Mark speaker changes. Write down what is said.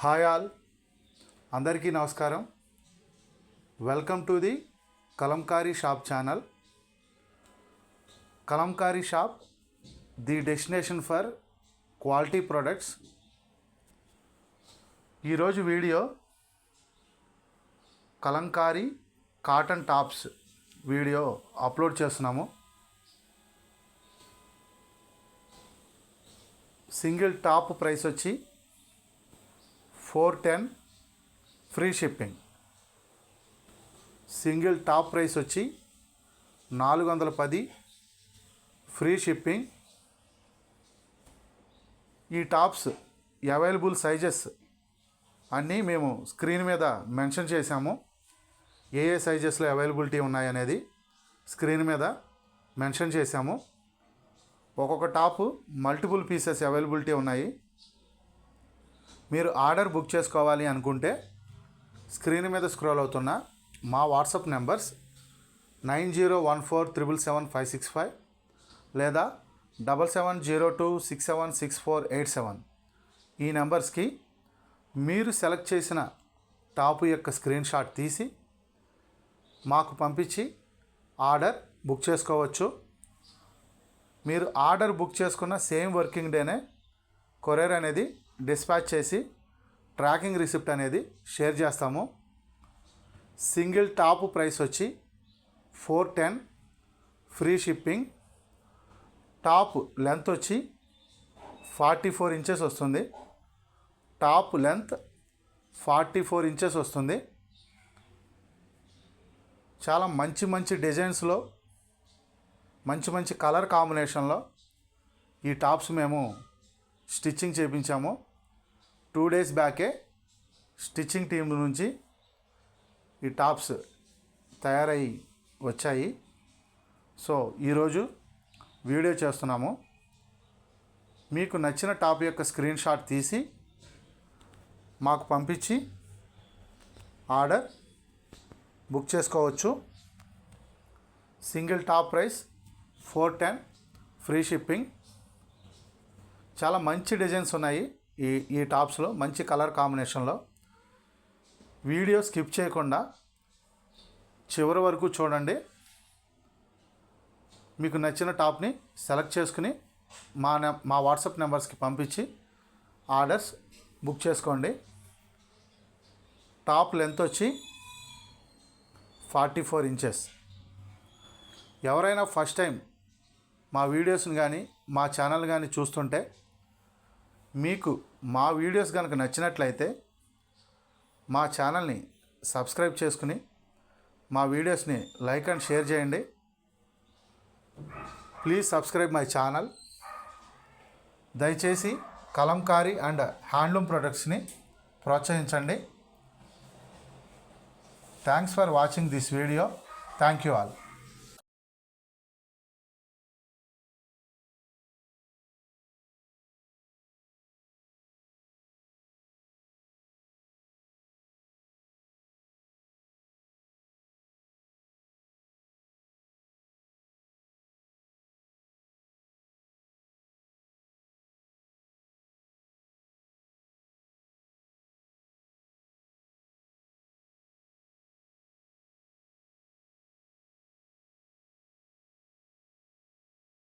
Speaker 1: Hi all, అందరికీ నమస్కారం. Welcome to the Kalamkari shop channel. Kalamkari shop, the destination for quality products. ఈరోజు video Kalamkari cotton tops video upload చేస్తున్నాము. Single top price వచ్చి 410 free shipping. Single top price వచ్చి 410 free shipping. ఈ tops available sizes అన్నీ మేము screen మీద మెన్షన్ చేశాము. ఏ సైజెస్లో అవైలబిలిటీ ఉన్నాయనేది స్క్రీన్ మీద మెన్షన్ చేశాము. ఒక్కొక్క టాపు మల్టిపుల్ పీసెస్ అవైలబిలిటీ ఉన్నాయి. మీరు ఆర్డర్ బుక్ చేసుకోవాలి అనుకుంటే స్క్రీన్ మీద స్క్రోల్ అవుతున్న మా వాట్సాప్ నెంబర్స్ 9014777565 లేదా 7702676487 ఈ నెంబర్స్కి మీరు సెలెక్ట్ చేసిన టాపు యొక్క స్క్రీన్ షాట్ తీసి మాకు పంపించి ఆర్డర్ బుక్ చేసుకోవచ్చు. మీరు ఆర్డర్ బుక్ చేసుకున్న సేమ్ వర్కింగ్ డేనే కొరియర్ అనేది డిస్పాచ్ చేసి ట్రాకింగ్ రిసిప్ట్ అనేది షేర్ చేస్తాము. సింగిల్ టాప్ ప్రైస్ వచ్చి 410 ఫ్రీ షిప్పింగ్. టాప్ లెంత్ వచ్చి 44 ఇంచెస్ వస్తుంది. టాప్ లెంత్ 44 ఇంచెస్ వస్తుంది. చాలా మంచి మంచి డిజైన్స్లో, మంచి మంచి కలర్ కాంబినేషన్లో ఈ టాప్స్ మేము స్టిచ్చింగ్ చేయించాము. 2 days బ్యాకే స్టిచ్చింగ్ టీం నుంచి ఈ టాప్స్ తయారై వచ్చాయి. సో ఈరోజు వీడియో చేస్తున్నాము. మీకు నచ్చిన టాప్ యొక్క స్క్రీన్ షాట్ తీసి మాకు పంపించి ఆర్డర్ బుక్ చేసుకోవచ్చు. Single top price 410 free shipping. చాలా మంచి డిజైన్స్ ఉన్నాయి ఈ టాప్స్లో, మంచి కలర్ కాంబినేషన్లో. వీడియో స్కిప్ చేయకుండా చివరి వరకు చూడండి. మీకు నచ్చిన టాప్ని సెలెక్ట్ చేసుకుని మా వాట్సాప్ నెంబర్స్కి పంపించి ఆర్డర్స్ బుక్ చేసుకోండి. టాప్ లెంత్ వచ్చి 44 ఇంచెస్. ఎవరైనా ఫస్ట్ టైం మా వీడియోస్ని కానీ మా ఛానల్ కానీ చూస్తుంటే మీకు మా వీడియోస్ కనుక నచ్చినట్లయితే మా ఛానల్ని సబ్స్క్రైబ్ చేసుకుని మా వీడియోస్ని లైక్ అండ్ షేర్ చేయండి. Please subscribe my channel. దయచేసి కలంకారీ అండ్ హ్యాండ్లూమ్ ప్రొడక్ట్స్ని ప్రోత్సహించండి. Thanks for watching this video. Thank you all.